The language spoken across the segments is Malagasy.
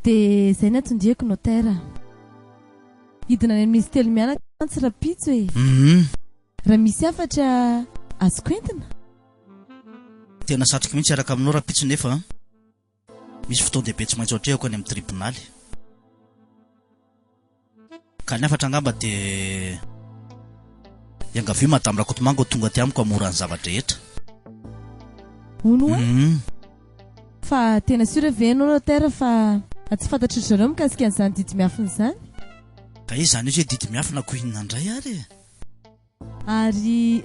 dia izay natondiako notera hidina any amin'ny misy telo mianaka antsy rapitso e raha misy afatra azoko entina tena satroka mihitsy araka aminao rapitso nefa misy fotoan-dehibe tsy maintsy ohatrehako any amin'ny tribonaly ka ny afatra angamba dia iangavy madame Rakotomango tonga ty amiko amora ny zavatra rehetra ono fa tena sura venao notera fa tsy fantatry zareo mikasika an'izany didy miafina izany ka izy zany izy hoe didy miafina ko inona indray ary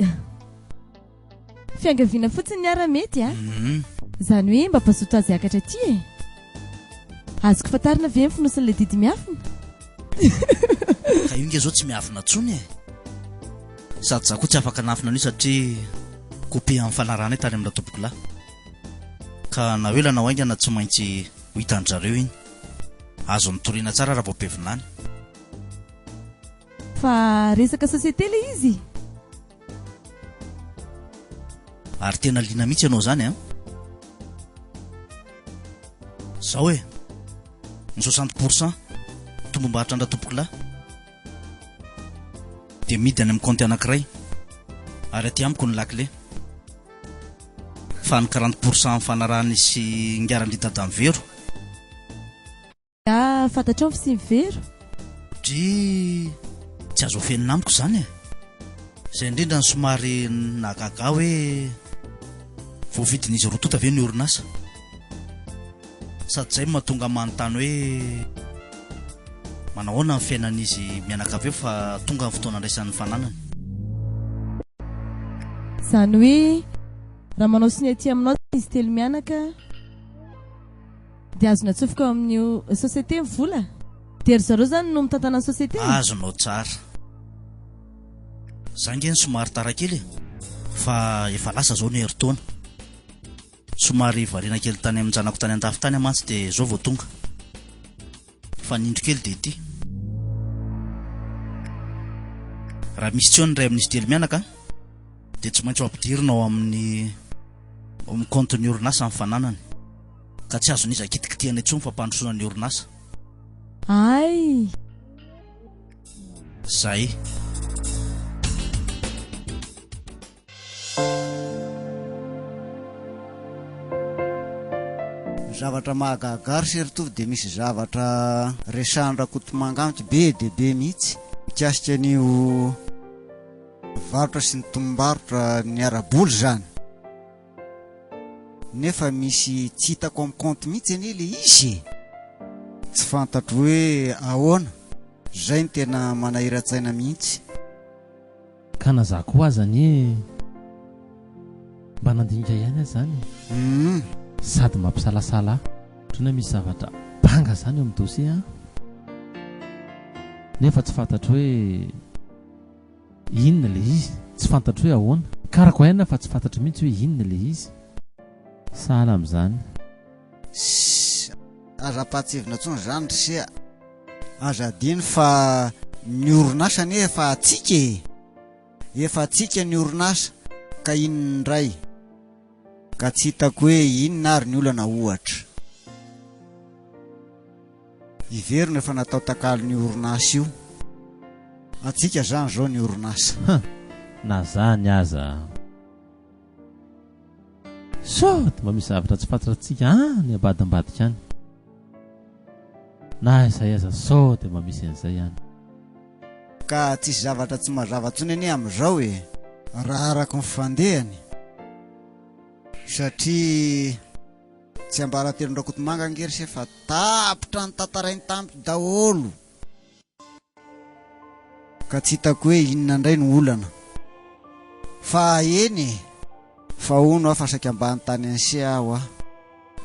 fiangaviana fotsiny niara-mety izany hoe mba pazoto azy akatra ty e azoko fantarina ve ny finosin'ilay didy miafina ka io inge zao tsy miafina tsony sady za koa tsy afaka nafina an'io satria kopé amin'ny fanarana tany amin'ny tompoko lahy ka na hoe lana oaingana tsy maintsy ho hitan zareo iny azo nitoriana tsara raha voapevinany fa resaka société le izy ary tena liana mihitsy ianao zany zao hoe ny 60% tombom-barotra an-dratompoko lahy dia midy any amin'ny compte anankiray ary aty amiko ny lakile fa ny 40% fanarahany sy ngiarandritadany vero fantatrao fa sy mivero dry tsy azo ofenina amiko zany izay indrindra ny somary nagaga hoe voavidin'izy rotota ve ny orinasa sady zay mahatonga manontany hoe manahoana ny fiainan'izy mianakavy eo fa tonga ny fotoana andraisan'ny fananany izany hoe raha manao siny aty aminao izy telo mianaka dia azona atsofoka amin'ny société ny vola dia ry zareo zany no mitantana ny société azonao tsara zange ny somary tarakely fa efa lasa zao ny heritaona somary variana kely tany amin'ny janako tany andafy tany amantsy dia zao vao tonga fa nindro kely dia ity raha misy tseo ny ray amin'izy telo mianaka dia tsy maintsy ho ampidirina ao amin'ny compte ny orinasa amin'ny fananany ka tsy azo n'izy akitikitihana intsony fa mpandrosoana ny orinasa ay zay zavatra mahagagary seritovy dia misy zavatra resahany Rakotomanga amitsy be dia be mihitsy mikasika an'io varotra sy ny tombarotra ny araboly zany nefa misy tsy hitako amin'ny compte mihitsy anie le izy tsy fantatro hoe ahoana zay ny tena manahira-tsaina mihitsy ka nazako azany mba nandinika ihany azy zany sady mampisalasala trona misy zavatra banga zany eo amin'ny dosie nefa tsy fantatro hoe inona le izy tsy fantatro hoe ahoana karako haina fa tsy fantatro mihitsy hoe inona le izy sahala amin'izany aza-pahatsevina tsony zany rysia aza adiny fa ny orinasa ne efa atsika ny orinasa ka inony ndray ka tsy hitako hoe inona ary ny olana ohatra iverina efa natao takalo ny orinasa io atsika zany zao ny orinasa na zany aza sody mba misy zavatra tsy fantatratsika ny abadimbadika any na izay aza sody mba misy an'izay ihany ka tsisy zavatra tsy mazava-tsony anie amin'izao raha araka ny fandehany satria tsy ambaratelo Rakotomanga angery se fa tapitra ny tantarainy tamiko daholo ka tsy hitako hoe inona indray ny olana fa eny fa ono aho fasaky ambany tany anse aho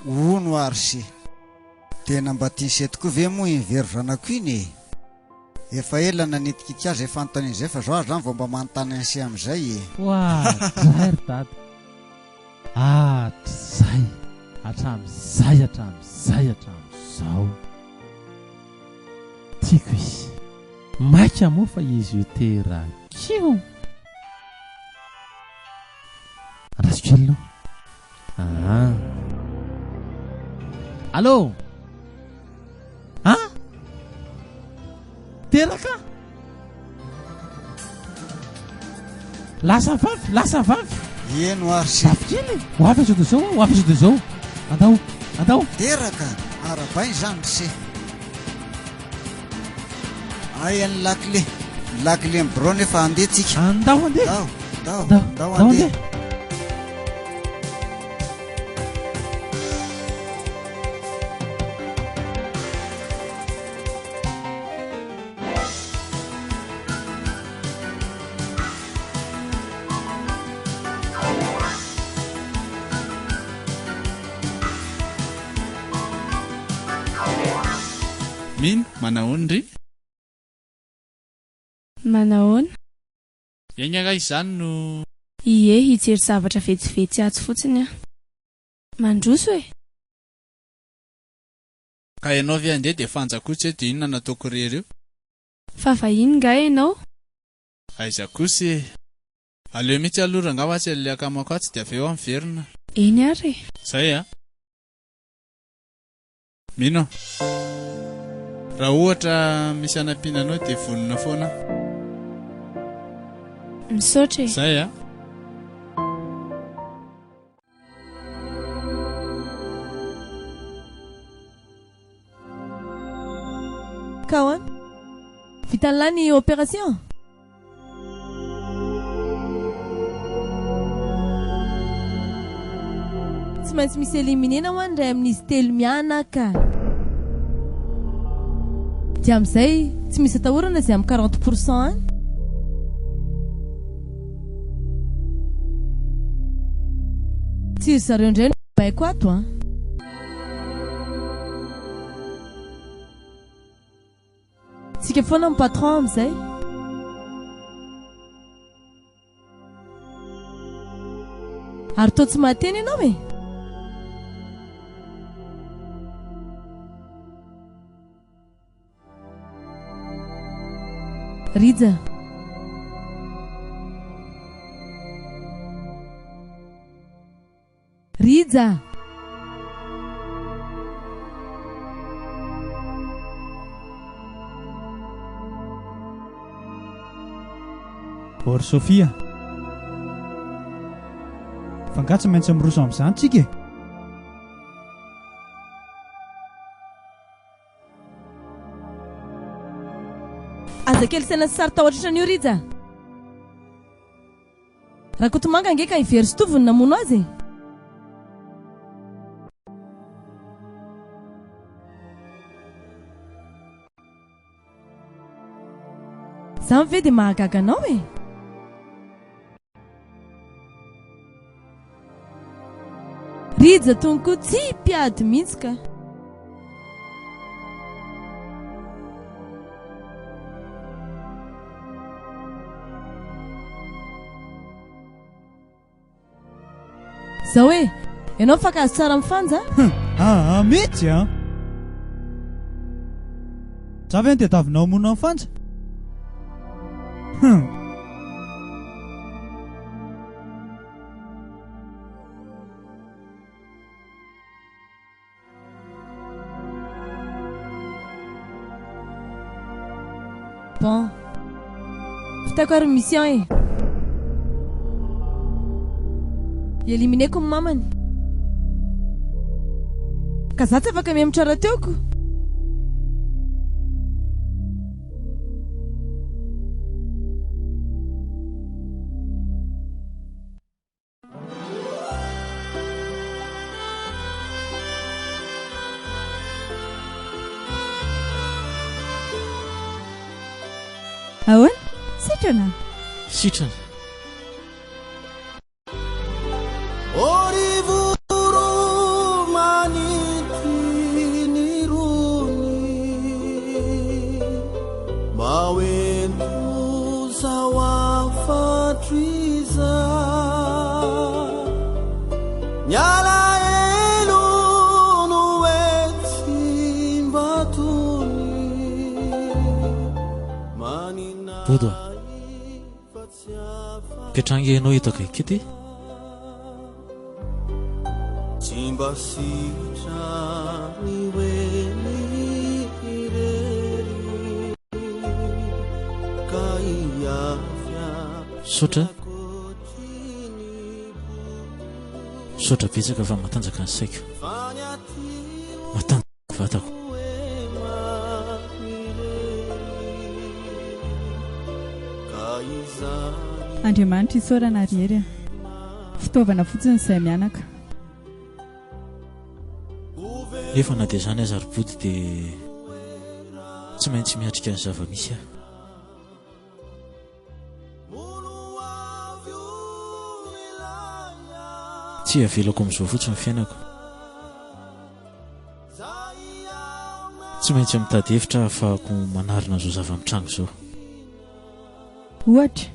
ono ary se tena mba tiasetiko ve moa invery zanako iny efa ela nanetikity azy efa anton'izay fa zao zany vao mba manontany anse amin'izay zay ry dada hatram'izay hatram'izao tiako izy maika moa fa izy io terakio andrasokely no allô lasa vavy eno ary sy kely hoavy sao de zao andao teraka arabainy zany se ay ny lakile ny bro nefa andeha tsika andao andeha Min manahoana ry? Manahoana? Iainga izany no Ie, hijery zavatra vetsivetsy atsy fotsiny a. Mandroso e. ka ianao ve andeha dia fanjakotsy dia inona nataoko rery eo? Fa vahiny nga ianao? Aiza kosa aleo mihitsy alora nga ho tsy ilay akamako atsy dia avy eo miverina. Eny ary. Zay a. Mino. Raha ohatra misy anampiananao dia vonona foana. Misaotra e. Zay a. Kawan, vitan'la ny opération. Tsy maintsy misy éliminena ho andray amin'izy telo mianaka. Dia amin'izay tsy misy atahorana izay amin'ny 40% any. Tsy ry zareo indray no baiko ato a. Tsika foana amin'ny patron amin'izay. Ary toa tsy mahateny ianao e. Rija. Rija. Or Sofia. Fangatsy maintsy miroso amin'izany tsika. Aza kely saina sary tahotratra an'io Rija. Raha kotomanga nge ka ivery sitovy ny namono azy. Za ve dia mahagaga anao e. Rija tonko tsy piady mihitsy ka. Zao e, ianao fankazo tsara mifanja? Mety a. Za ve ny tediavinao mona mifanja? Bon, fitaiko ary mission e. Elimineko ny mamany. Ka za tsy afaka mihemotra raha teoko. Ahoana? Sitrana? Sitrana. Bodo ketranga ianao hitako ikety Simba sitra ni weni ireri kaya sotra misaotra betsaka fa matanjaka ny saiko, matanjaka vatako. Andriamanitra isaorana rery, fitaovana fotsiny izay mianaka. Efa na dia izany aza ribody dia tsy maintsy miatrika ny zava-misy aho. Tsy avelako amin'izao fotsiny ny fiainako, tsy maintsy mitady hevitra ahafahako manarina izao zava-mitrango izao. Ohatra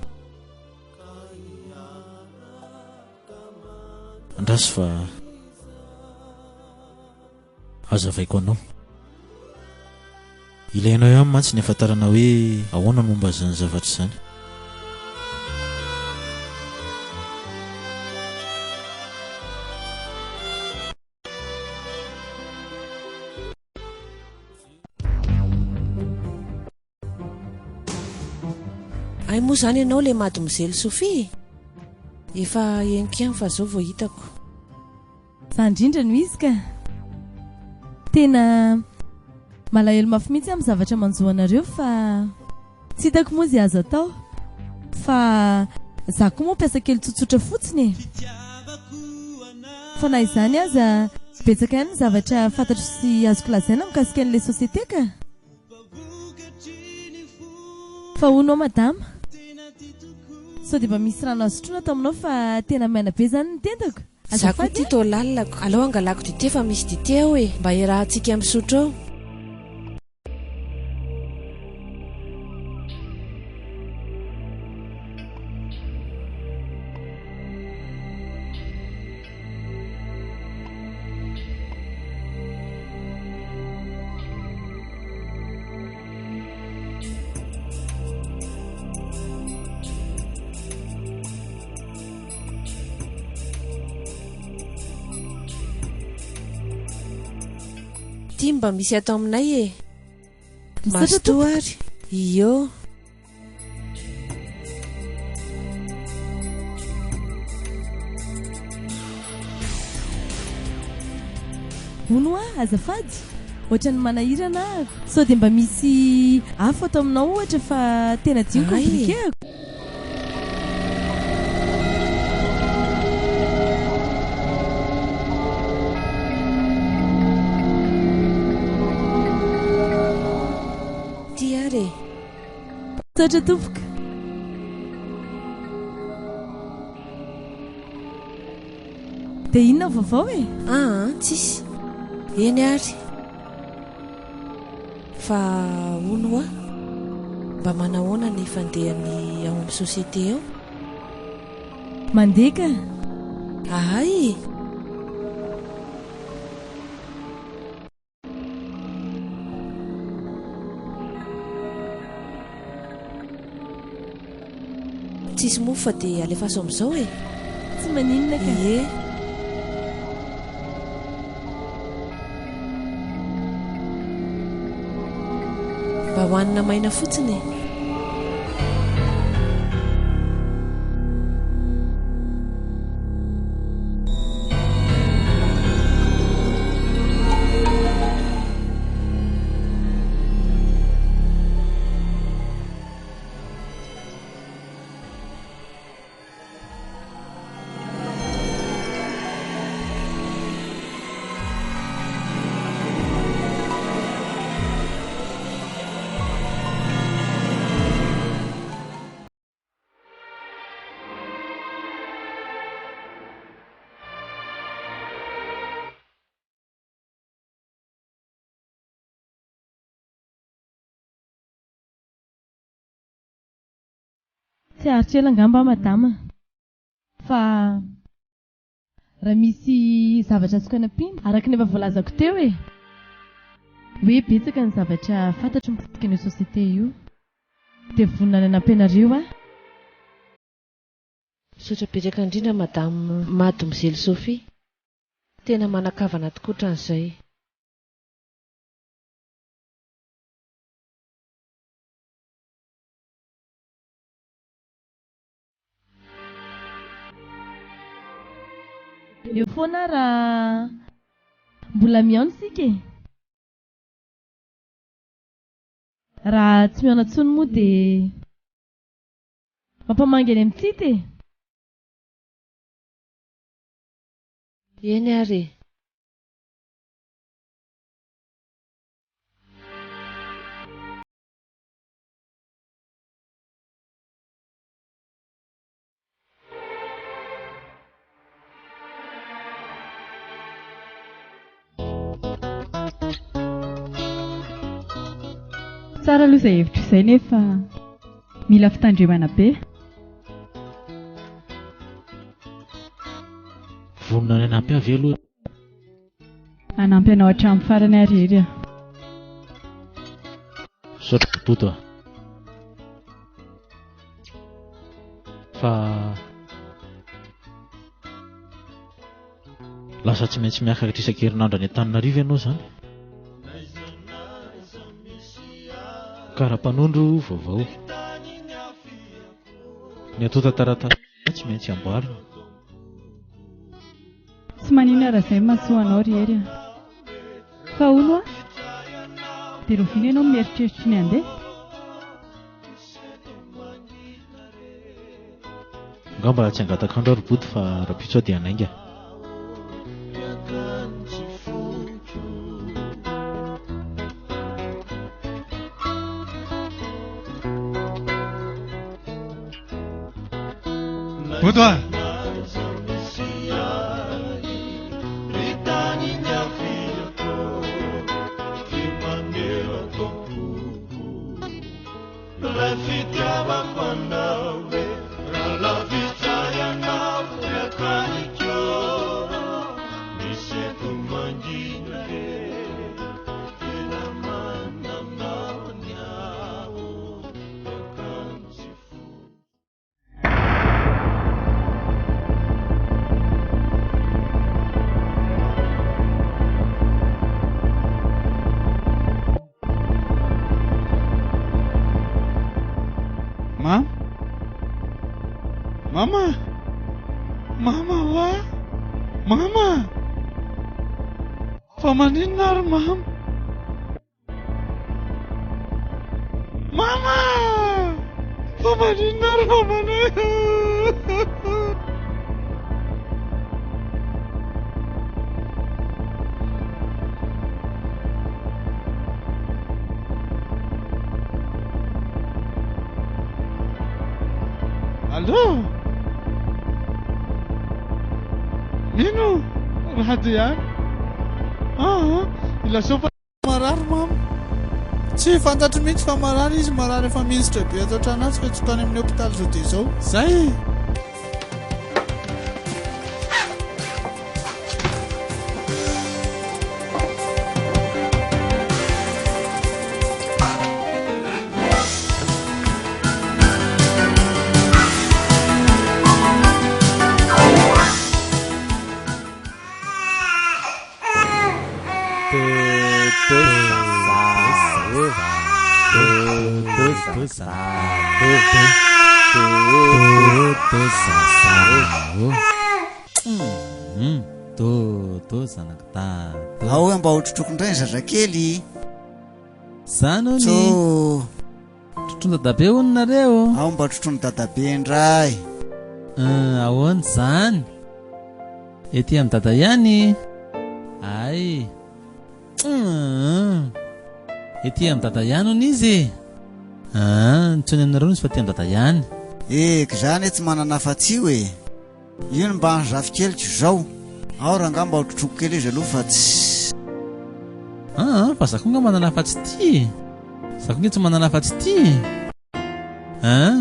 andrasy fa azavaiko anao, ilainao ihany mantsy ny ahafantarana hoe ahoana momba izany zavatra izany. Ay moa zany ianao le mademoiselle Sophie, efa enkiany fa zao vao hitako. Za indrindra no izy ka tena malahelo mafy mihitsy amin'ny zavatra manjoanareo, fa tsy hitako moa izay azo atao, fa za koa moa mpiasa kely tsotsotra fotsiny, fa na izany aza betsaka ihany ny zavatra fantatro sy azoko lazaina mikasika an'ilay société ka. Fa hono madama, sao dia mba misy rano azotrona taminao fa tena maina be zany ny tentako. Za koa ty tao lalilako, alao angalako dite fa misy dite ao e, mba irahantsika misotro ao. Ty mba misy atao aminay e, masoto ary iyo. Hono azafady, ohatrany manahirana sao dia mba misy afo atao aminao ohatra fa tena dia komplikeko. Sotra tompoko. Dia inona vaovao e? Tsisy. Eny ary. Fa hono a, mba manahoana ny fandehany ao amin'ny société ao? Mandeha ka? Ay. Tsisy moa fa dia alefaso amin'izao e. Tsy maninona ka? Ie. Mba hohanina maina fotsiny. Tsy haritra ela angamba madama, fa raha misy zavatra azoko anampina araka ny efa voalazako teo e, hoe betsaka ny zavatra fantatro mikasika ny société io, dia vonona ny anampianareo a. Misaotra betsaka indrindra madame mademoiselle Sophie, tena manakavana tokoa ohatran'izay. eo foana raha mbola mihaona isika e. Raha tsy mihaona tsony moa dia mampamangy any amintsika e. Eny ary. Tsara aloha izay hevitra izay nefa mila fitandremana be. Vonona any anampy avy aloha. Anampy anao hatramin'ny farany ariary a. Saotra boboto a. Fa lasa tsy maintsy miakatra isan-kerinandro any Antananarivo ianao izany. Karapanondro vaovao. Ny atao tantaratara tsy maintsy amboarina. Tsy maninona raha izay mahasoa anao riery a. Fa olo a dia roviana ianao mieritreritra ny andeha. Ngamba tsy angatakandro ary body fa rapitso dia anainga. Bodoa. Mama! Mama wa! Mama! Fa maninona ary mama? Mama! Fa maninona ary mama? Allo? Nino? Raha yan? Ilaso fa marary mama. Tsy fantatro mihitsy fa marary izy, marary efa minisitra be ato an-trano tsy fetsokany amin'ny hôpitaly zao dia izao. Zay! Ao mba hotrotrokondray ny zazakely. Zany hony trotrony dadabe hony nareo. Ao mba trotrony dadabe indray. Ahoana zany? Ety amin'ny dada ihany. Ay. Ety amin'ny dada ihany hony izy. Nitsony aminareo izy fa ety amin'ny dada ihany. Zany tsy manana afa-tsy e. Ino mba hanzafikelytro zao. Ao raha nga mba hotrotroko kely izy aloha fa tsy. Fa zako nga manana afa-tsy ty. Zako nga tsy manana afa-tsy ty.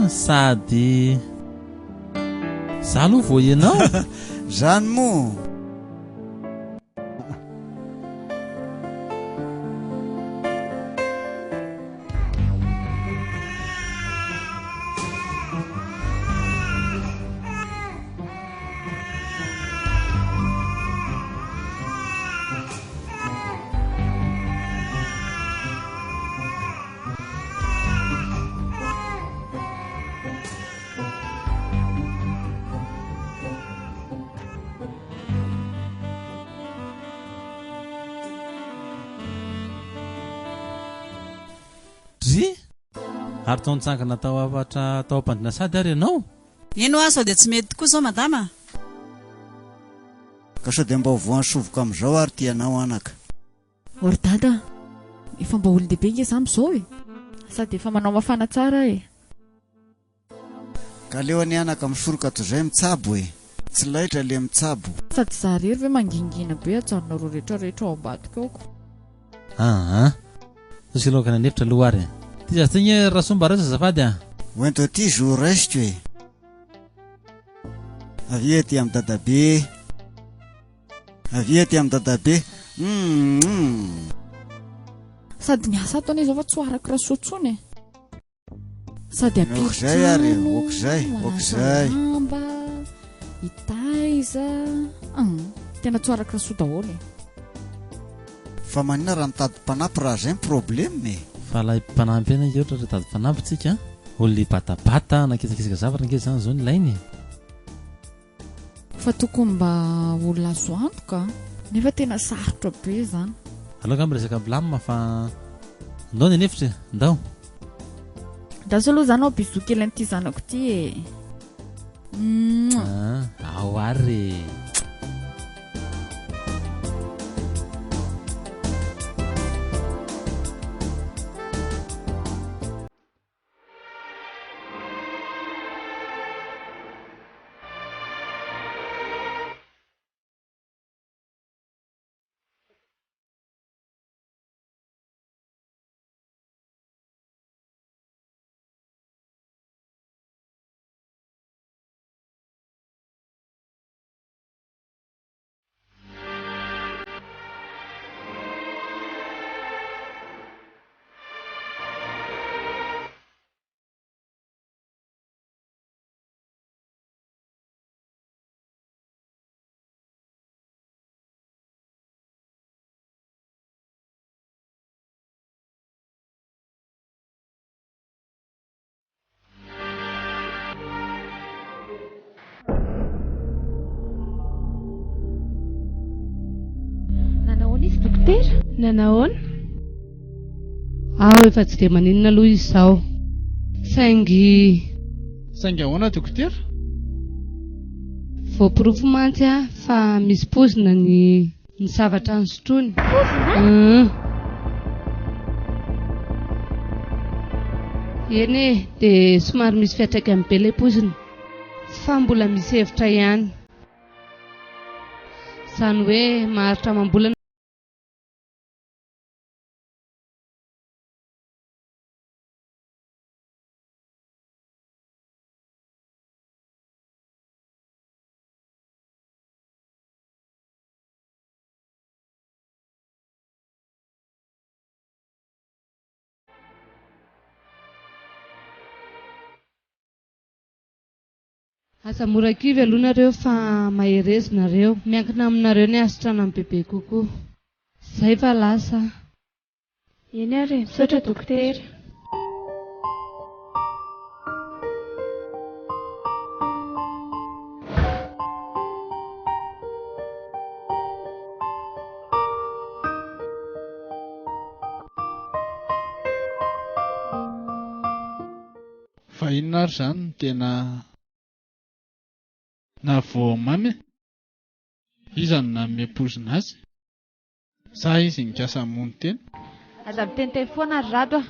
Sady za aloha vo ianao. Zany moa. zy ary tao nitsangana tao afatra tao ampandina sady ary ianao ino aho sao dia tsy mety tokoa zao madama ka sao dia mba voany sovoka amin'izao ary tianao anaka ory dada efa mba olon-dehibe inge za amin'izao e sady efa manao mafana tsara e ka leo any anaka misoroka toy izay mitsabo e tsy laitra le mitsabo sady za rery ve mangingina be ajarona roa rehetrarehetra ao ambadika aoko sosilokana nefitra aloha ary ty zazy ty gny rasomba raisa zafady a oento ty jour reste e avia ty amin'ny dadabe avia ty amin'ny dadabe sady ny asa ataony izy fa tsy hoaraka rasoatsony e sady okizay ary okizay amba itaiza tena tsy hoaraka rasoa daholo fa manina raha mitady mpanampy raha zay problème fa lay mpanampy ena ohatra re tady mpanampy tsika olona batabata nakisakisaka zavatra nge zany zao ny lainy fa tokony mba olona azo antoka nefa tena sarotra be zany aloha amby resaka milamina fa ndao ny nefitra ndao daso aloha zany ao bizo kely an'ity zanako ty e ao ary nanahoana aho efa tsy dia maninona aloha izy izao saingy ahoana dokotera voapirofo mantsy a fa misy pozina ny zavatra nosotrony eny e dia somary misy fiatraikany be ilay pozina fa mbola misy hevitra ihany izany hoe maharitra mambolana asa morakivy aloha nareo fa maherezy nareo miankina aminareo ny asitrana amin'ny bebe kokoa zay fa lasa eny ary misaotra dokotera fa inona ary zany tena na vao mamy izany na mepozina azy za izy nikasa mony tena aza miteniteny foana ary rado a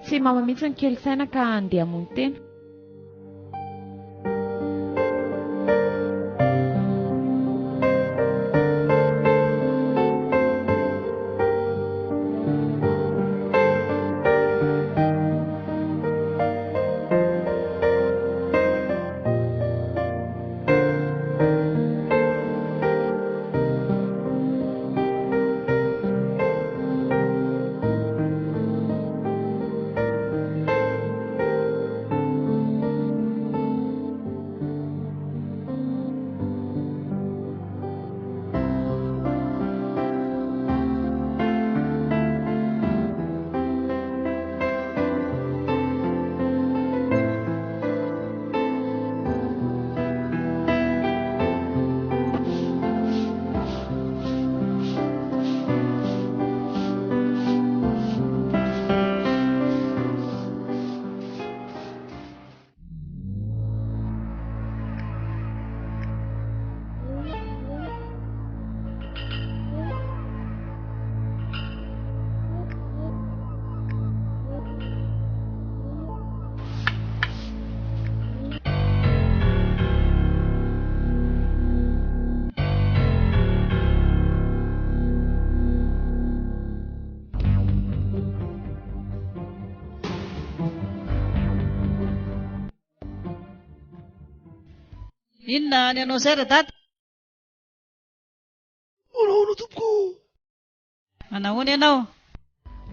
tsy mama mihitsy ny kely saina ka andeha mony tena Inona ny anao zay ra dada? Ahoana tompoko? Manahoana ianao?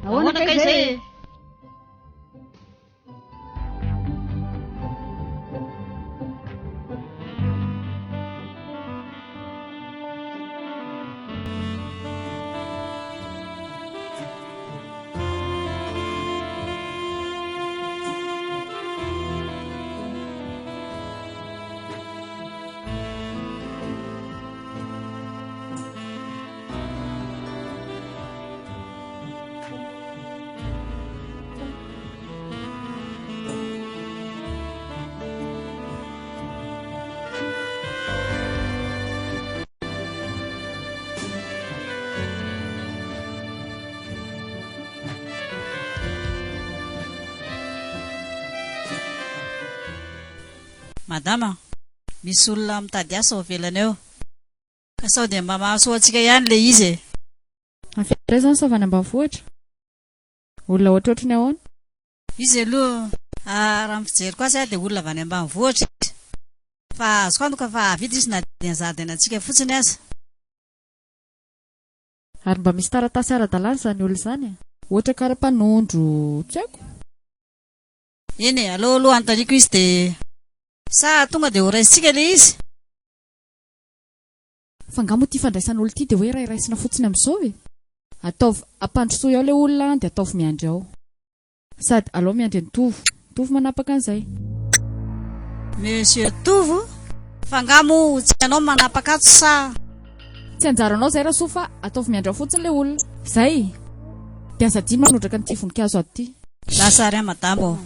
Ahoana kay izay? Madama, misy olona mitady asa ao ivelany eo. Ka sao dia mba mahasoa antsika ihany le izy. Afetra izany sao avany ambanivohitra. Olona ohatrohatrany ahoana? Izy aloha raha mifijery koa dia olona avy any ambanivohitra. Fa azoko antoka fa avita izy na dia zaridaina antsika fotsiny aza. Ary mba misy taratasy ara-dalàna izany olona izany. Ohatra kara-panondro, tsy haiko. Eny, aloha antariako izy dia sa tonga dia ho raisitsika le izy. Fa ngamo ity fandraisan'olo ity dia hoe raisina fotsiny amin'izao e. Ataovy ampandrosoa ao le olona dia ataovy miandry ao. Sady alao miandry ny Tovo manapaka an'izay. Monsieur Tovo, fa ngamo tsy ianao manapaka ato sa? Tsy anjaranao izay raha soa fa ataovy miandry ao fotsiny le olona. Zay dia azadiny manondraka n'ity voninkazo ato ity. Lasa ary madama ao.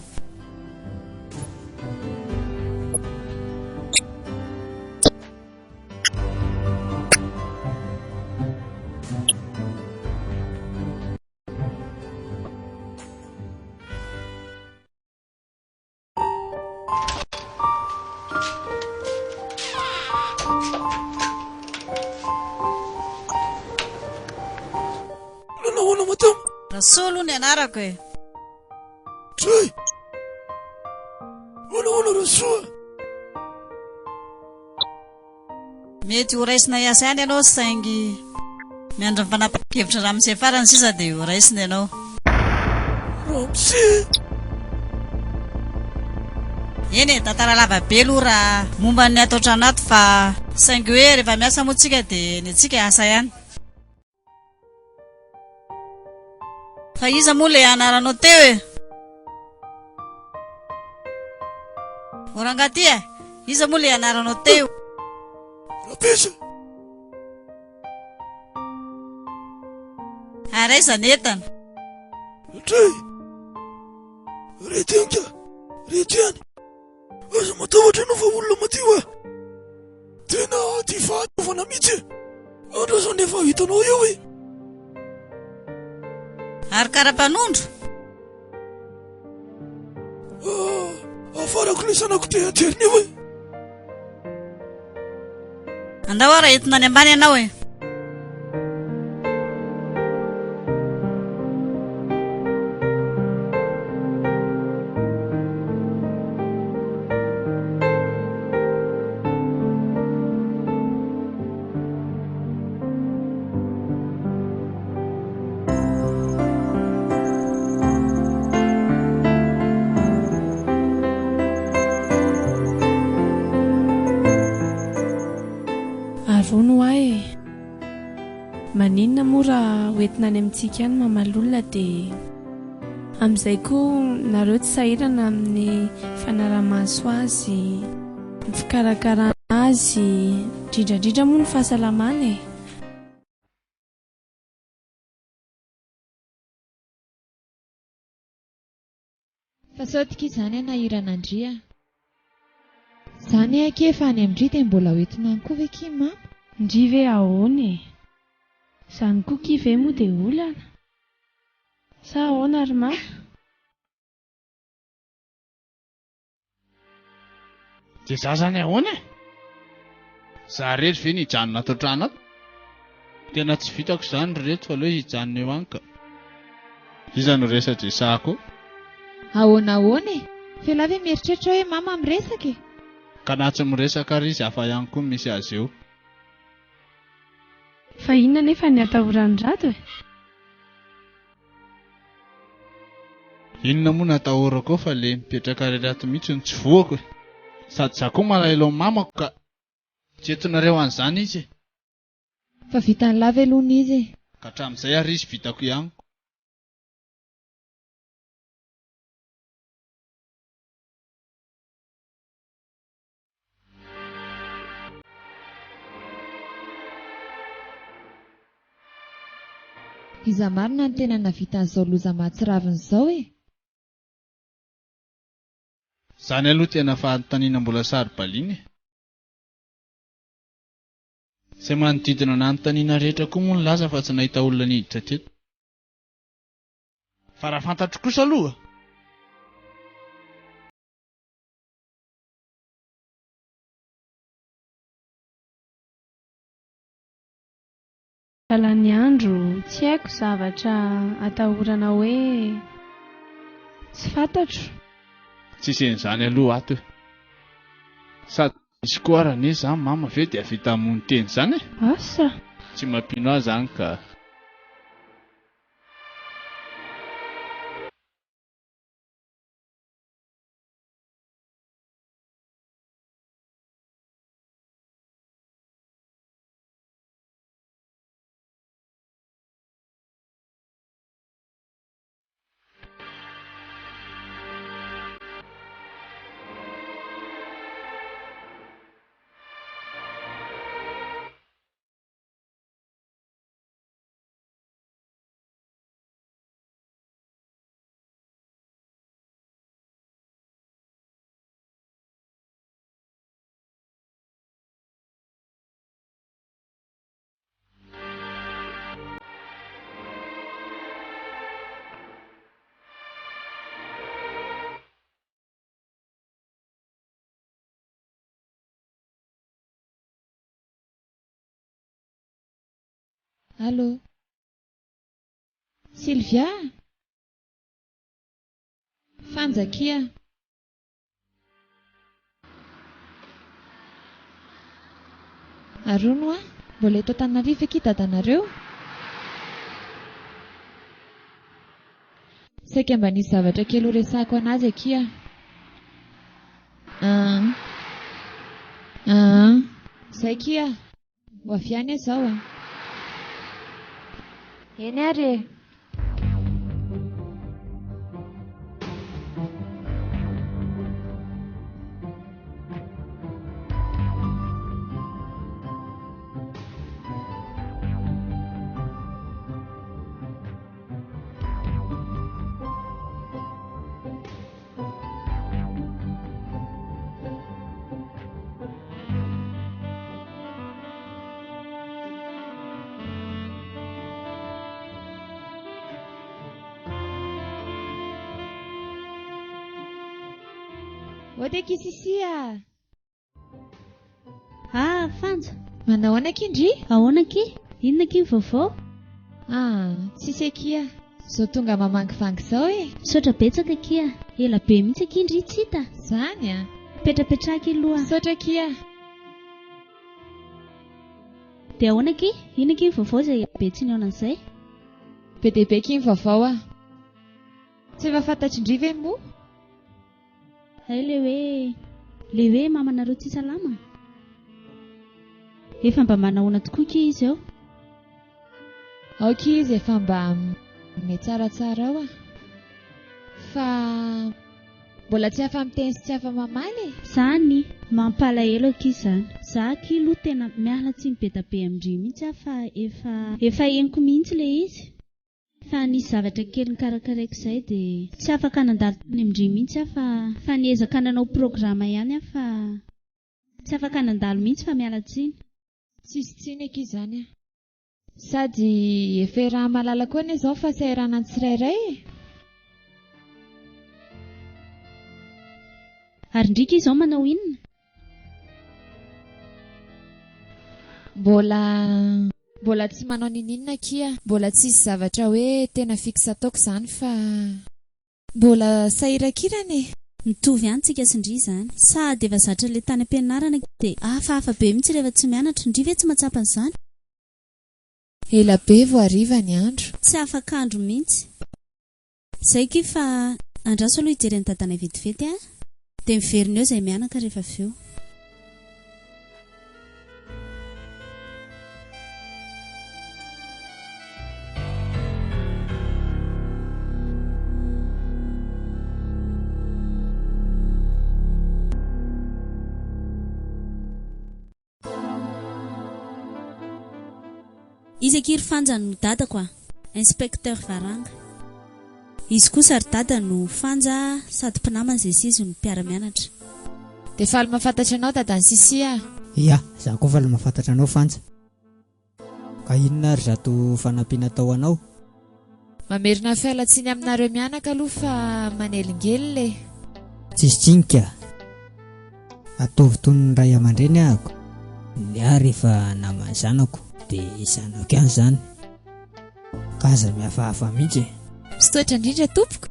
Rasolo ny anarako e. Tray! Ahoana Rasoa? Mety ho raisina iasa ihany ianao saingy miandry ny fanapakevitra Ramose farany sisa dia ho raisina ianao. Ramose? Eny e, tantara lava be aloha raha momba ny atao trano ato fa saingy hoe rehefa miasa moa tsika dia ny antsika asa ihany. Fa iza moa le anaranao teo e? Oranga ty e? Iza moa le anaranao teo? Rapesa. Araiza netana? Tray! Retenka! Retiany! Aza matahotra ianao fa olona matio e! Tena ty fahatovana mihitsy e! Andraso nefa hitanao eo e! Ary kara-panondro? Afarako le sanako te ateriny eo e! Andao ara entina any ambany ianao e! Rono ahy maninona moa raha hoentina any amintsika ihany mamalolona dia amin'izay koa nareo tsy sahirana amin'ny fanaramaso azy, ny fikarakarana azy, indrindrandrindra moa ny fahasalamana e. Fa saotika izany nahiran'Andria. Zany ake fa any amindry dia mbola hoentina any koa ve ki mama? Ndry ve ahoana e? Zany koa kive moa dia olana. Sa ahoana ary ma? Dia za zany ahoana e? Za rery ve ny hijanona ato trano ato? Tena tsy vitako izany reto fa aloha hijanona eo any ka. Iza no resadresako? Ahoana ahoana e? Fa lava mieritreritra hoe mama miresaka e? ka na tsy miresaka ry izy hafa ihany koa misy azy eo. Fa inona nefa ny atahorany rato e? Inona moa natahorako fa le mipetraka rery ato mihitsy tsy voako e. Sady za koa malahelo mamako ka tsy entinareo an'izany izy. Fa vita ny lava elony izy. Ka hatramin'izay ary izy vitako ihany. Iza marina ny tena navita an'izao loza mahatsiraviny izao e. Zany aloha tena fanontaniana mbola saribaliana e. Izay manodidina n'anontaniana rehetra koa moa ny laza fa tsy nahita olona niditra teto. Fa raha fantatro kosa aloha. Alany andro, tsy haiko zavatra atahorana hoe tsy fantatro. Tsy isen'izany aloha ato e. Sady misy koa raha ne izany mama ve dia vita amin'ny teny izany e. Asa. Tsy mampino azy izany ka. Allô? Sylvia? Fanjakia? Arono a? Mbola eto Antananarivo eky dadanareo? Saika mba nisy zavatra kely ho resahako anazy aky a. Zay kia? Ho avy any izao a. Eny ary. Ote kisisia. Fanja. Manao ahoana kindry? Ahoana ki? Inona ki vaovao? Tsisy kia. Zao tonga mamangivangy zao e. Sotra betsaka kia. Ela be mihitsy kindry tsy hita. Zany a. Petrapetraka aloha. Sotra kia. Dia ahoana ki? Inona ki vaovao izay betsiny ao an'izay? Be dia be ki vaovao a. Tsy efa fantatry indry ve moa? Hay le hoe mamanareo tsy salama. Efa mba manahoana tokoa ki izy ao? Ao ki izy efa mba tsaratsara ao a. Fa mbola tsy afa miteny sy tsy afa mamaly. Zany mampalahelo ki izany. Za ki aloha tena miala tsy mibeta be amindry mihitsy fa efa henoko mihitsy le izy. Fa nisy zavatra kely nikarakaraiko izay dia tsy afaka nandalo tany amindry mihitsy fa niezaka nanao programa ihany fa tsy afaka nandalo mihitsy fa miala tsiny. Tsisy tsiny eky izany a. Sady efa raha malala koa ne izao fa sairana ny tsirairay e. Ary ndrika izao manao inona? Mbola tsy manao ninina kia. Mbola tsisy zavatra hoe tena fixe ataoko izany fa mbola sahirakirany. Mitovy ihany tsika sy ndry zany. Sady efa zatra le tany am-pianarana dia hafahafa be mihitsy rehefa tsy mianatra ndry ve tsy mahatsapa an'izany. Ela be vao hariva ny andro. Tsy afaka andro mihitsy. Izay ky fa andraso aloha hijery ny dadana vetivety dia miverina eo izay mianaka rehefa avy eo. Izy akiry fanja no dadako inspecteur Varanga. Izy kosa ry dada no fanja sady mpinamana izay izy no mpiara-mianatra. Dia faly mahafantatra anao dada ny Sisia? Ia, za koa faly mahafantatra anao fanja. Ka inona ary zato fanampiana tao anao? Mamerina fialatsiny aminareo mianaka aloha fa manelingely. Tsisy tsinika. Ataovy toy ny ray aman-dreny ahako. Ny ahy rehefa namany zanako dia izanako ihany izany. Ka aza mihafahafa mihitsy. Sy toetra indrindra tompoko.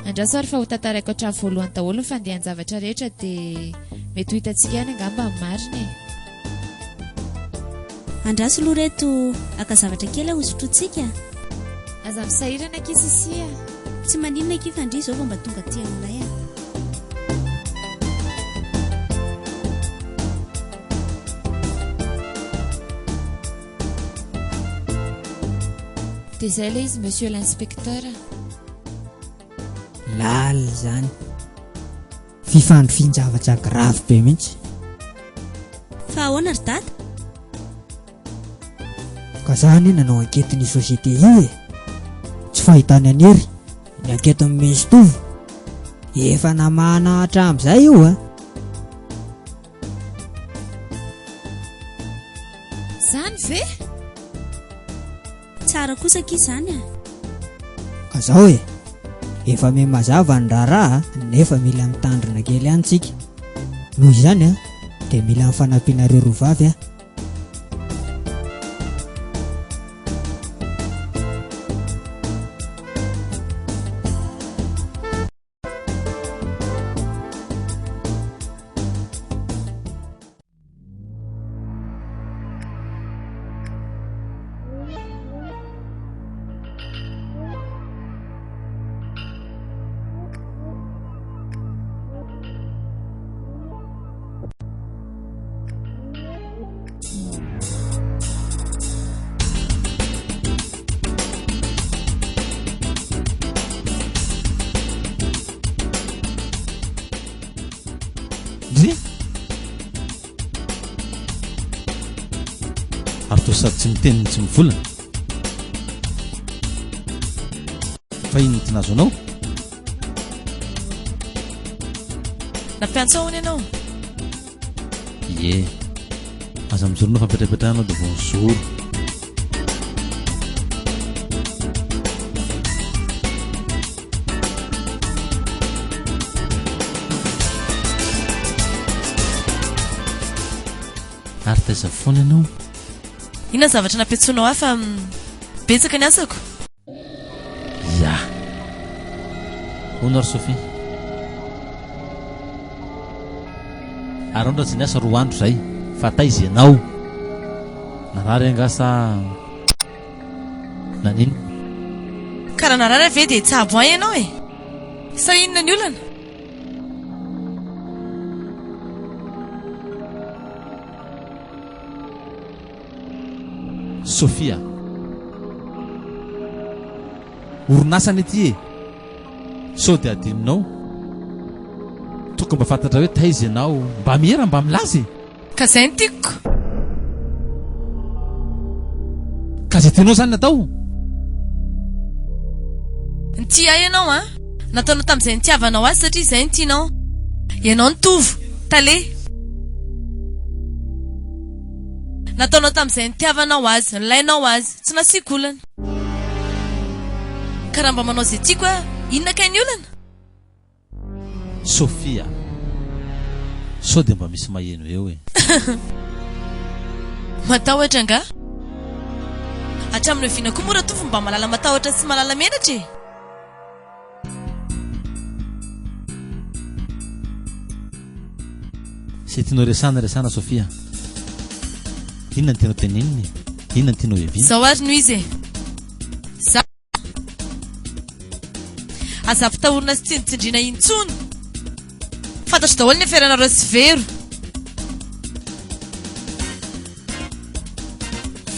Andraso ary fa ho tantaraiko hatramin'ny voalohany daholo ny fandehan-javatra rehetra dia mety ho hitantsika ihany angamba amin'ny mariny. Andraso aloha reto aka zavatra kely hosotrotsika. Aza misahirana aky Sisia. Tsy maninona aky fa ndry izao vao mba tonga aty aminay. Dia izay ilay izy monsieur l'inspecteur. Lala zany. Fifandrofian-javatra grave be mihitsy. Fa ahoana ry dada? Ka zany nanao anketiny société io tsy fahitany aniry ny anketiny misy tovo efa namana hatramin'izay io Zany ve? Tsara kosa ky zany Ka zao efa me mazava ny raharaha nefa mila mitandrina kely ihany tsika. Noho izany dia mila mifanampiana ireo roavavy ary to sady tsy miteniny tsy mivolana fa inona tinazo anao? Nampiantso ahoana ianao? Ie, aza mijoro anao fampetrapetrahanao dia vao mijoro. Ary taiza foana ianao? Inona zavatra nampiantsonao ahy fa betsaka ny asako? Ya. Hono ry Sophie. Ary ondra tsy niasa 2 andro izay fa taiza ianao? Narary angasa nanino? Karaha narary ave dia tsabo ahy ianao sa inona ny olana? Sophia, orinasany ety sao dia adinonao tokony mba fantatra hoe taiza ianao mba mihera mba milazy ka izay ny tiako. Ka izay tianao zany natao? Nity ahy ianao nataonao tamin'izay nitiavanao azy satria izay ny tianao. Ianao nitovo tale. Nataonao tamin'izay nitiavanao azy, nilainao azy, tsy nasiako olana. Ka raha mba manao izay tiako inona kay ny olana? Sophia, sao dia mba misy maheno eo Matahotra nga? Hatramin'ny oviana koa mora tovo mba malala matahotra sy malala menatra Izay tianao resana Sofia. Inona no tianao teneniny? Inona no tianao heviana? Zao ary no izy za azapitahorina sy tsindratsindriana intsony. Fantatro daholo ny aferanareo sy vero.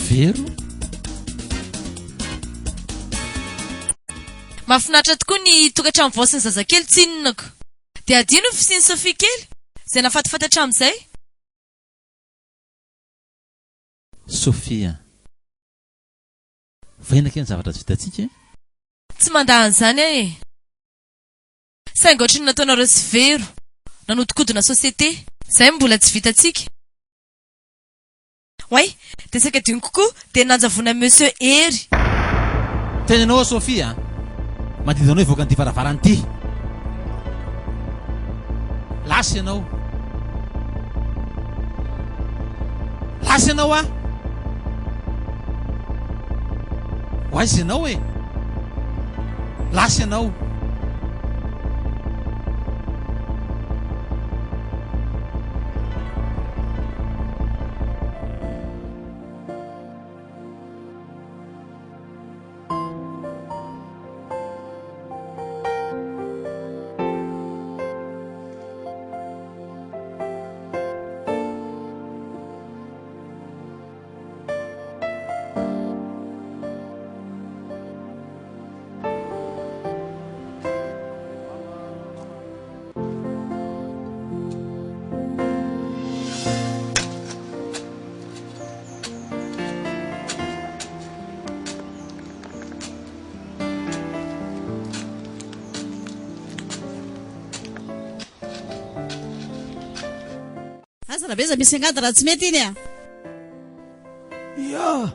Vero? Mahafinaritra tokoa ny tokantrano vao sy ny zazakely tsinonako. Dia adino ny fisian'ny Sofia kely izay nafatafantatra amin'izay. Sofia, vainaka ny zavatra tsy vitantsika? Tsy mandahan'izany e. Saingy ohatry ny nataonareo sy vero nanodikodina sosiete, izay mbola tsy vitantsika. Way, dia saika adino kokoa dia nanjavona Monsieur Hery. Tenenao Sofia, mandidanao hivoaka an'ity varavarana ity. Lasy ianao. Lasy ianao a. Hoaizy ianao e. Lasy ianao. Aza raha beza misy angady raha tsy mety iny a. Ya.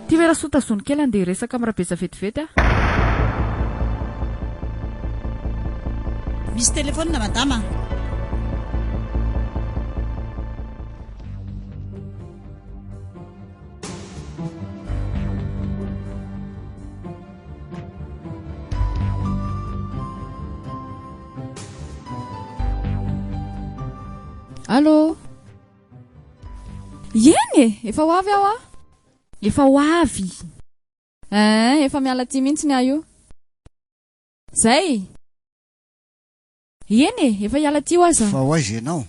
Ty vera sotazony kely andeha resaka amin'ny rabeza vetivety a. Misy telefônina madama. Allô? Yeny, efa ho avy aho a? Efa ho avy. Efa miala ty mihitsy ny aho io. Zay. Yeny, efa hiala ty ho aza. Fa ho aiza ianao?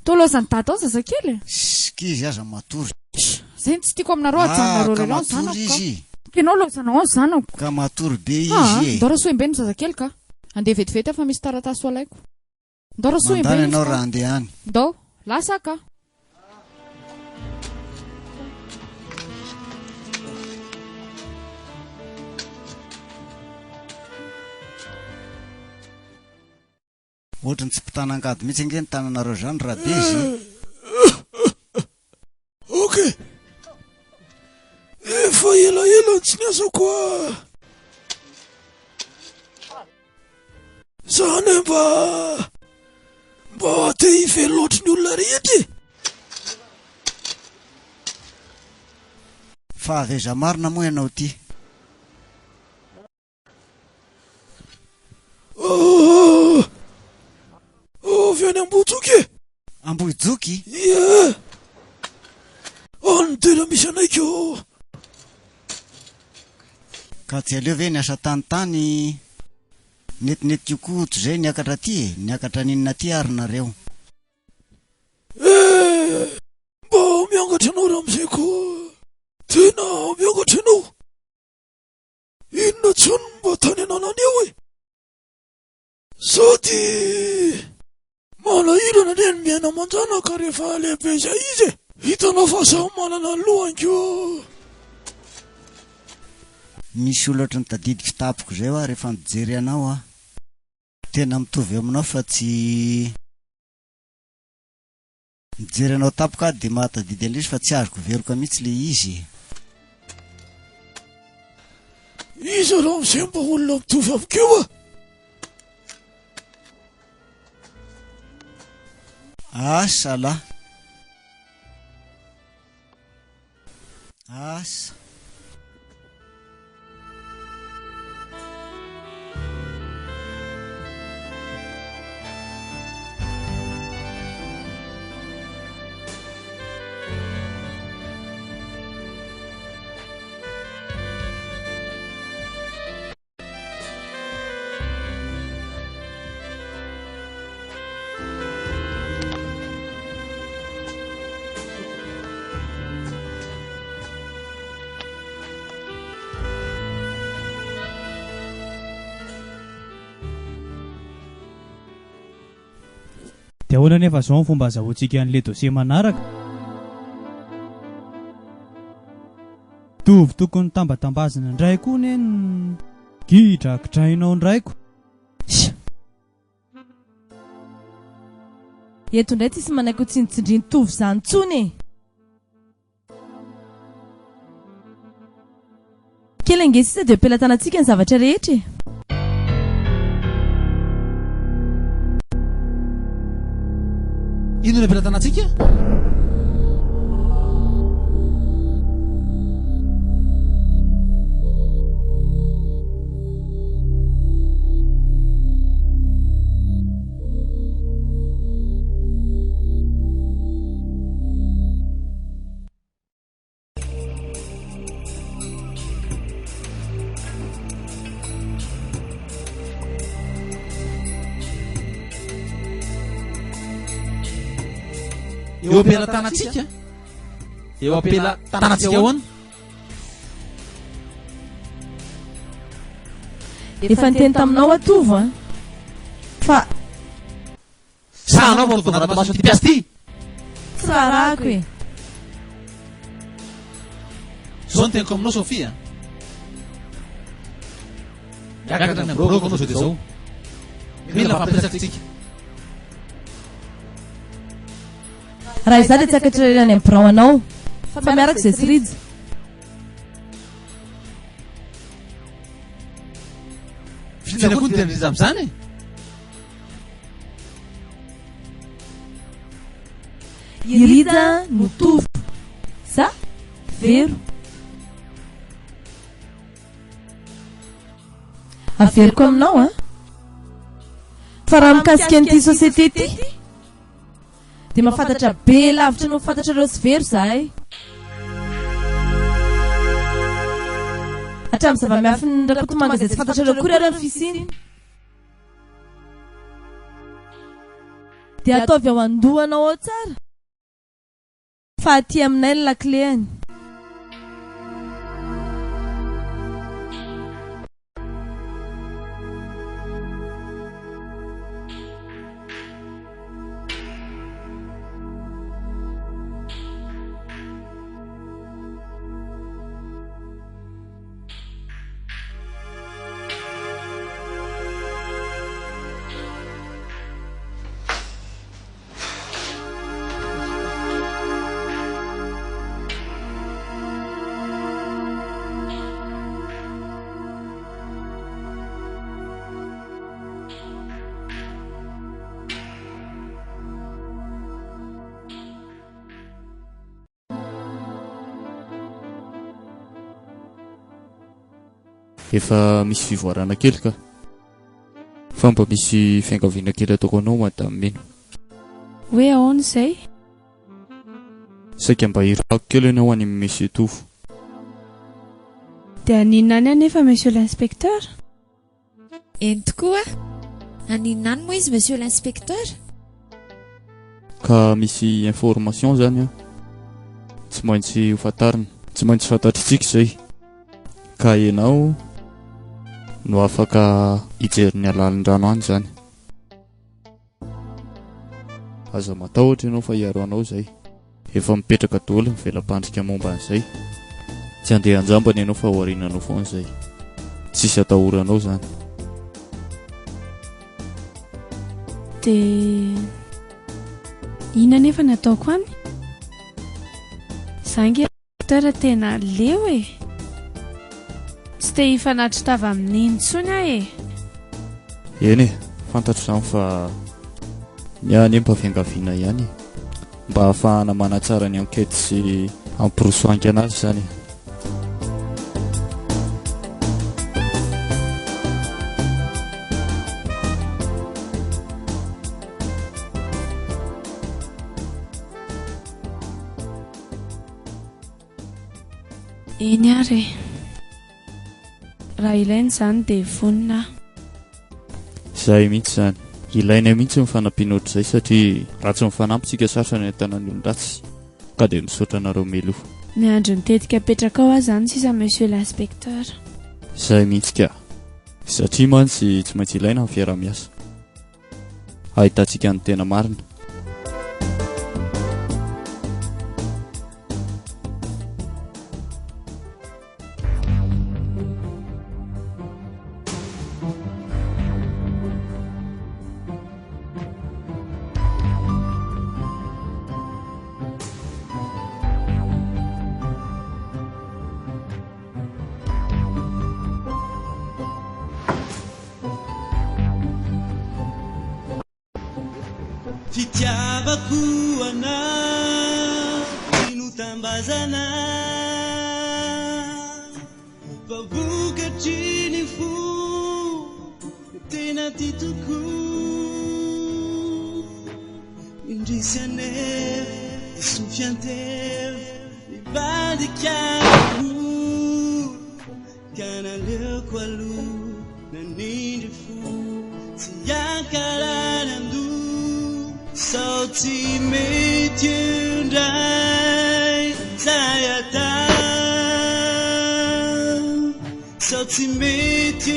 Tolozany dada ao zazakely. Skizy aza matory. Zay tsy tiako aminareo ajanonareo ka lelanao matory zanako. izy. Kenao lozanao zanako. Ka matory be izy e. Ndora soembe ny zazakely ka. Andeha vetivety fa misy taratasy ho alaiko. Ndora soembe. Mandany ianao raha andeha any. Ndao, lasa ka. Ohatrany tsy mpitanangady mihitsy nge ny tananareo zany raha be izy. Okay. Efa ela tsy niasa koa. Zany mba te hivelo loatra ny olona rehetra. Fa aveza marina moa ianao ty. Avy any Ambohijoky. Ambohijoky? Ie. Any tena misy anaiko. Ka tsy aleo ve niasa tany netinety kokoto zay niakatra ty niakatra ninona ty ary nareo. Mba miangatra anao raha amizay koa. Tena miangatra anao. Inona tsony mba tany ananany eo e. Sady malahirana ne ny miaina manjanaka rehefa lehibe izay izy. Hitanao fa samy manana ny lohanko. Misy olatra ny tadidiky tapoko zay hoa rehefa mijery anao a. Tena mitovy aminao fa tsy mijery anao tapoka dia mahatadidy an'ilay fa tsy azoko veroka mihitsy le izy. Izy raha amizay mba olona mitovy amiko a. Asa la. Asa. dia ahoana nefa izao ny fomba azahoantsika an'ilay dosie manaraka? Tovy tokony tambatambazina indray koa ne ny gidrakidrainao indraiko. Eto indray tsisy manaiky ho tsindritsindriny tovy izany tsony e. Kely angesy isa dia ampelantanantsika ny zavatra rehetra e. Ino ny ampelantanantsika? Eo ampelantanantsika? Eo ampelantanantsika ahoana? Efa niteny taminao atovo a. Fa sanao vao tonga anaty maso ty piasy ty. Tsy rarako e. Zao ny teniko aminao Sofia. Miakatra ny amboroko anao zao dia zao. Mila fampiasakitsika. Raha izah dia tsy akatrarelany amin'ny birao anao. Fa miaraka izay sirija. Fitena koa ny tenariza amin'izany e. Irija no tovo. Za vero. Averiko aminao a. Fa raha mikasika an'ity sosiete ity dia mahafantatra be lavitra no fantatra ireo sy vero zahay. Hatramin'ny zava-miafy ny rakotomanga izay tsy fantatra ireo kory ary ny fisiny. Dia ataovy ao andohanao ao tsara. Fa aty aminay ny lakleany. Efa misy fivoarana kely ka. Fa mba misy fiangaviana kely ataoko anao madame Mino. Hoe ahoana izay? Saika mba hirako kely ianao any amin'ny monsieur Tovo. Dia aninona any anefa monsieur l'inspecteur? Eny tokoa? Aninona any moa izy monsieur l'inspecteur? Ka misy information zany a. Tsy maintsy ho fantarina, tsy maintsy fantatritsika izay. Ka ianao no afaka hijery ny alalindrano any zany. Aza matahotra ianao fa hiaro anao zay. Efa mipetraka daholo ny velam-pandrika momba an'izay. Tsy andeha anjambany ianao fa hoarinanao foana izay. Tsisy atahoranao zany. Dia ina nefa ny ataoko any? Zangy tara tena leo e. Tsy te hifanatritava amin'iny intsony aho e. Eny e, fantatro izany fa niany empafiangaviana ihany mba ahafahana manatsara ny enquête sy amporosoanky anazy zany. Eny ary raha ilainy zany dia vonina. Izay mihitsy zany. Ilaina mihitsy mifanampiana ohatr'izay satria raha tsy mifanampitsika sasany entanany olon-dratsy ka dia misaotra anareo melo. Ny andro nitetika petraka ao aho zany sisa monsieur l'inspecteur. Izay mihitsy ka. Satria mantsy tsy maintsy ilaina amin'ny fiarah-miasa. Ahitantsika ny tena marina Fitiavako anao inotambazana vavokatry ny fo tena ty toko indrisy anefa sofianteva mivadikako ka naleoko aloha nanindry fo tsy ankalany ando sao tsy mety indray zay atao sao tsy mety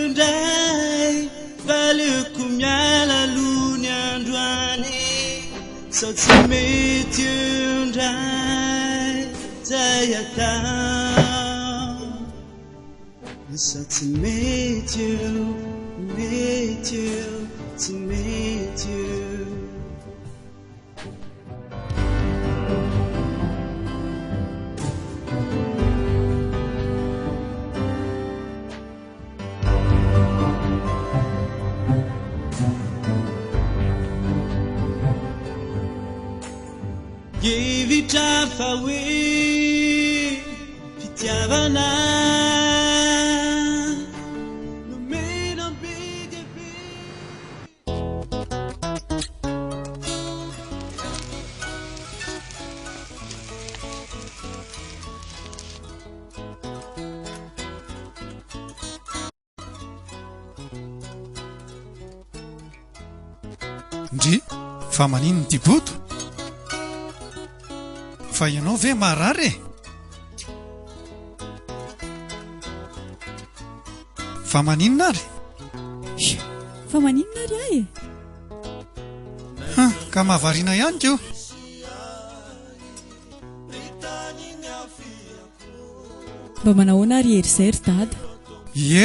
indray valeko miala alony androany sao tsy mety indray zay atao sao tsy mety tsy mety Hevitra fa hoe fitiavana nomena be dia be. Ndry fa manino ty boto fa ianao ve marary fa maninona ary fa maninona ary ahy ka mahavariana ihany keo mba manahoana ary ery zay ry dada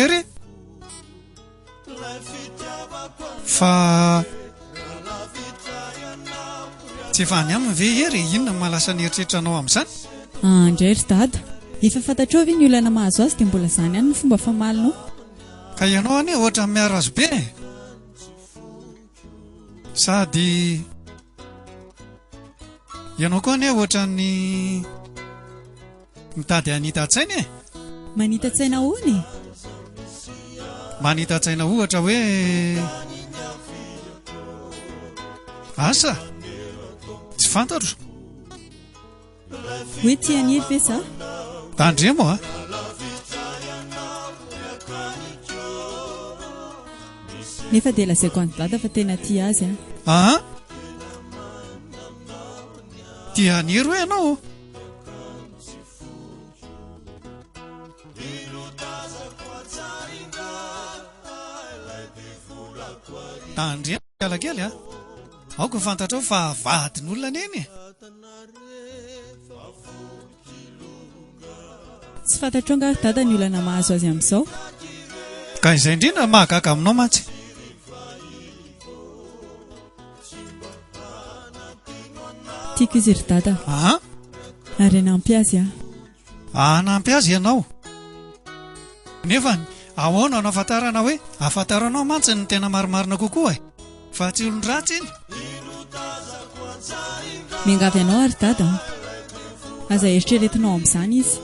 ery fa tsy efa any aminy ve ery inona malasa nieritreritra-nao amin'izany indray ry dada efa fantatrao ve ny olana mahazo azy dia mbola izany ihany ny fomba famalinao ka ianao anie ohatra miaro azy be sady ianao koa anie ohatra ny mitady anita-tsaina e manita-tsaina hoany manita-tsaina ohatra hoe asa tsy fantatro hoe ty aniry ve za tandremo a nefa dia lazaiko any dada fa tena ty azy tia aniry hoe ianao tandremo alakely a aoko fantatrao fa vadin'olona neny tsy fantatrao nga dada ny olana mahazo azy amin'izao ka izay indrindra mahagaga aminao mantsy tiako izy ry dada ary anampy azy anampy azy ianao nefa ahoana no afantarana hoe afantaranao mantsy ny tena marimarina kokoa fa tsy olon-dratsy iny miangavy ianao ary dada aza eritreretinao amin'izany izy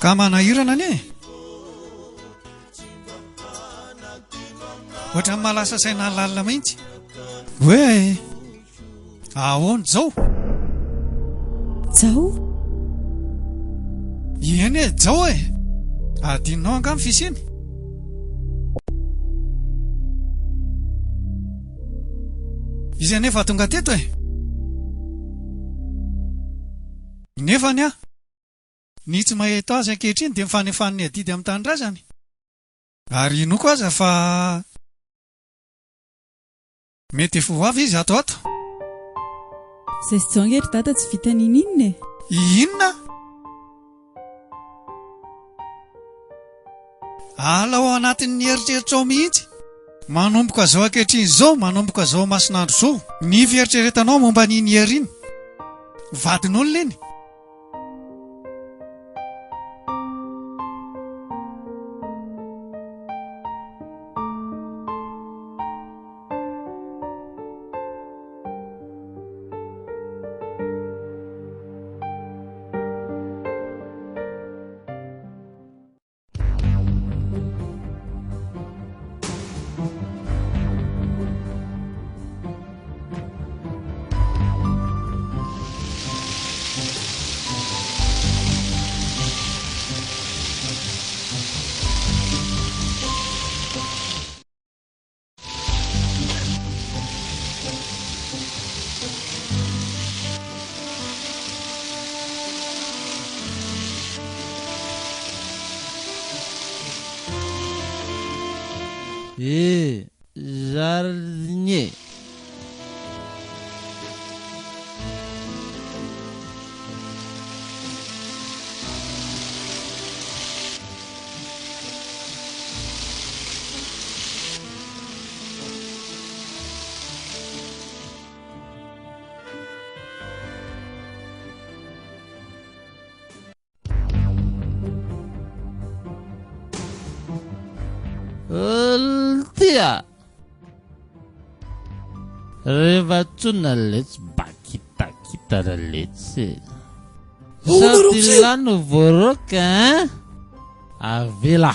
ka manahirana anie ohatra malasa saina lalina mihitsy hoe ahoana zao eny e zao adinonao angamy fisiny izy anefa tonga teto nefany ny tsy mahita azy ankehitriny dia mifanefan'ny adidy amin'ny tanindrazany ary inoko aza fa mety efa ho avy izy ato zay sy jonga ery dada tsy vita nin'inona inona ala ao anatin'ny eritreritro ao mihitsy manomboka zao ankehitriny zao manomboka zao masinandro zao ny fieritreretanao momba niny eriny vadinao leny. Jardinier. Tia. Rehefa tsona letsy bakitakita letsy. Sady lano voroka hein? Avela.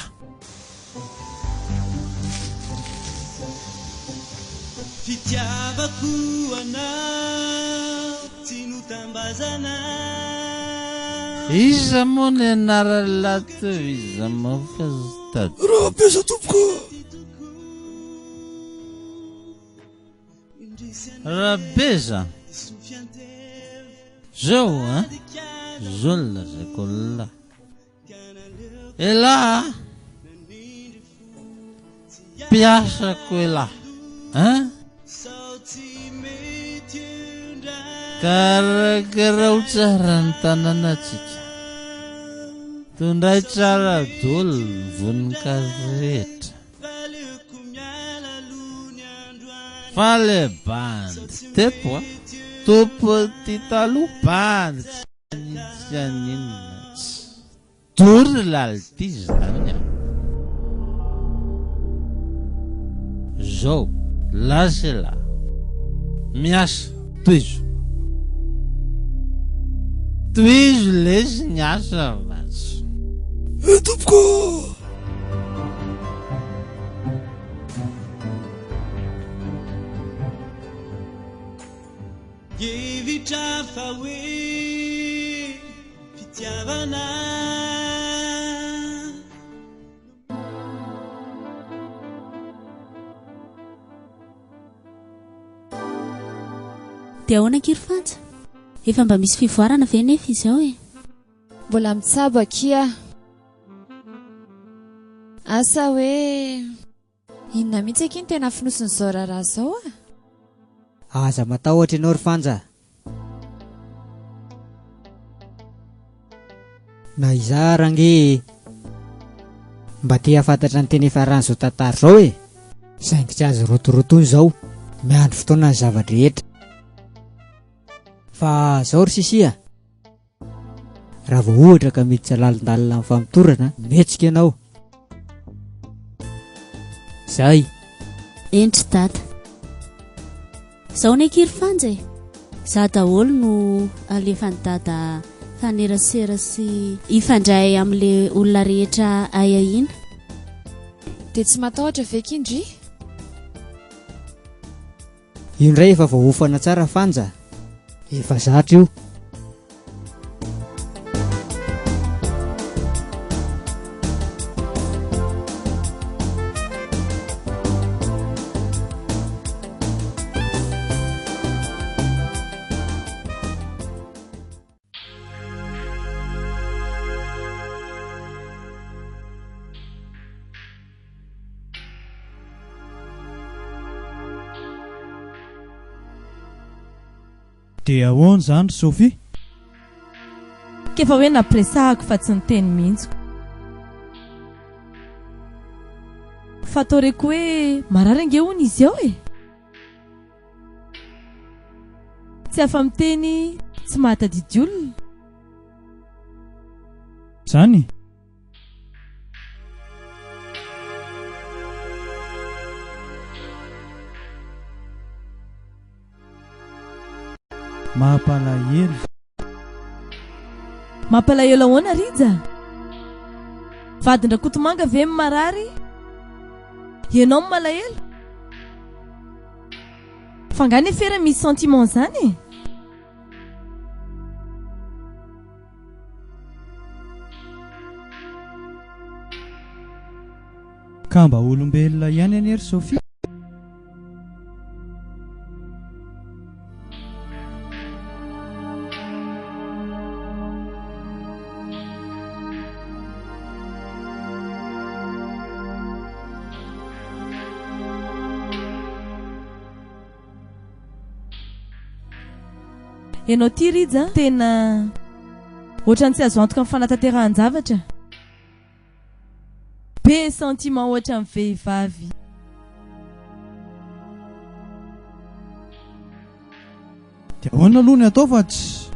Fitiavako anao tsy notambazana. Iza moa ny anarany lato iza mafazitady. Rabeza tompoko. Rabeza. Zao hein? Zao lazako la. Ela piasako ela. Hein? Karakara ho tsara ny tanànatsika. Tondray tsara dolo voninkazo rehetra. Faly bandy tepo a topo ty taloha bandy tsy aninona tsy dory lality zany a. Zao lasela miasa toizo lesy ny asa vaso. Tompoko. Hevitra fa hoe fitiavana. Dia ahoana Kirifanja? Efa mba misy fivoarana ve nefa izao e? Mbola mitsabo akia. Asa hoe inona mihitsy aky ny tena finosin'izao raharaha zao a? Aza matahotra ianao ry Fanja. Na iza range mba te hafantatra ny teny efa ran'izao tantara zao e. Saingy tsy azo rotorotony zao. Miandry fotoana ny zavatra rehetra. Fa zao ry Sisia, raha vao ohatra ka miditra lalindalina amin'ny famitorana, metsika ianao. Zay. Entry dada. Zao ny Kirifanja e. Za daholo no alefany dada fanerasera sy ifandray amin'le olona rehetra ayaina. Dia tsy matahotra ve kindry? Io ndray efa voahofana tsara Fanja. Efa zatra io. Dia ahoana zany Sophie? Kefa hoe napresahako fa tsy niteny mihitsy. Fa toreko hoe marary ange hono izy ao e. Tsy afa miteny tsy mahatadidy olona zany mampalahelo ahoana rija vadin-drakotomanga ve marary ianao malahelo fangany efera misy sentiment zany ka mba olombelona ihany anery Sophie ianao ty rija tena ohatrany tsy azo antoka amin'ny fanatanterahany-javatra be sentiment ohatra amin'ny vehivavy dia ahoana aloha ny atao fa tsy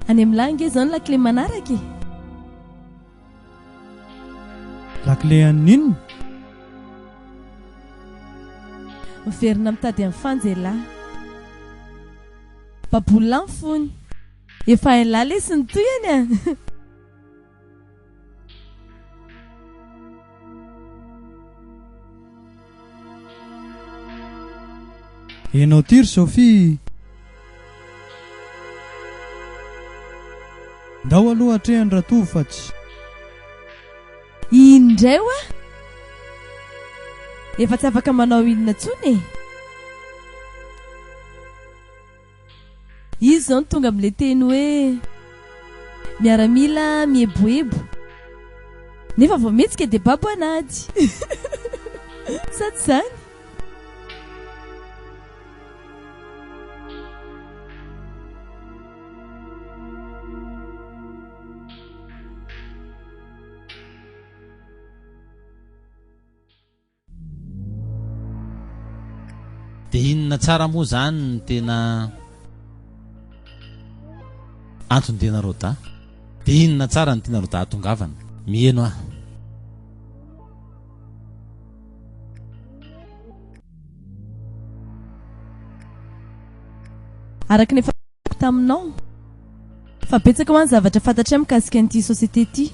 any amin'ny lange zao ny lakile manaraka lakile aninona miverina mitady amin'ny fanjelahy babolina ny fony efa hainlahy lesy ny toyany a ianao tiry Sophie ndao aloha hatrehany ratovo fa tsy indray oa efa tsy afaka manao inona tsony izy zao ny tonga amin'ilay teny hoe miaramila mieboebo nefa vao mihetsika dia babo anady sady zany dia inona tsara moa zany ny tena antony tena roda dia inona tsara ny tena roda atongavana mieno ah araka ny efa taminao fa betsaka ho any zavatra fantatry mikasika an'ity société ity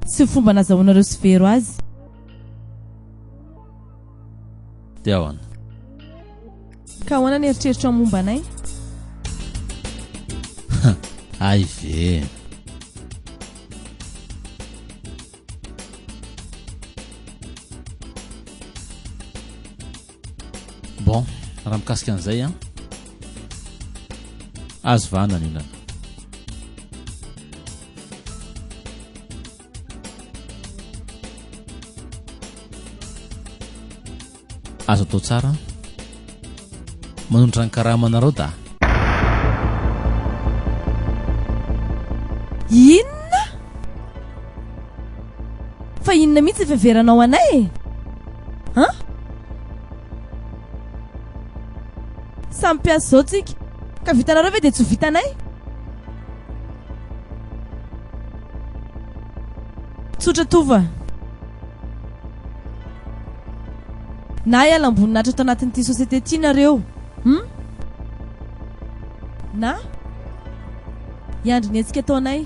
sy fomba nazahoanareo sy vero azy dia ahoana ka ahoana ny eritreritro amin'ny momba anay ay ve bon raha mikasika an'izay a azo vahana ninana azo atao tsara manondrany karamanareo da inona fa inona mihitsy veveranao anay han samy piasy zao tsika ka vitanareo ve dia tsy ho vitanay tsotra tova na ialamboninaitra tao anatin'ity société ity nareo na iandry ny antsika taonay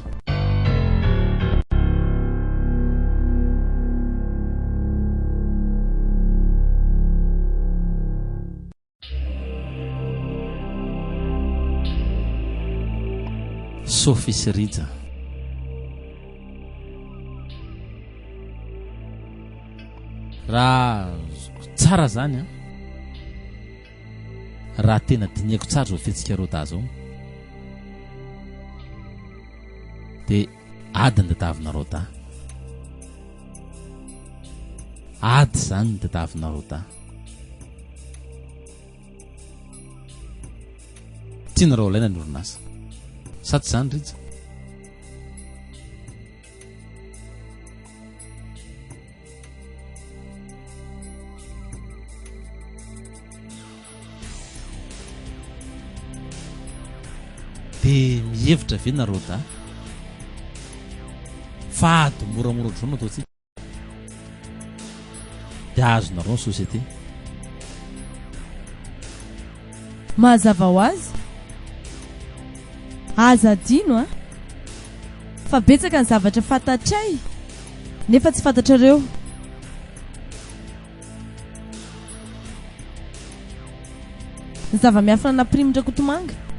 Sophie sy Rija raha tsara zany a raha tena diniako tsara zao fetsika rô da zao dia ady ny dadavinareo da ady zany ny dadavinareo da tianareo ilaina ny orinasa sady zany Rija dia mihevitra ve nareo da fa ady moramora ohatr'izao no ataontsika dia azonareo ny société mazava ho azy aza adino a fa betsaka ny zavatra fantatray nefa tsy fantatrareo ny zava-miafina na prime ndrakotomanga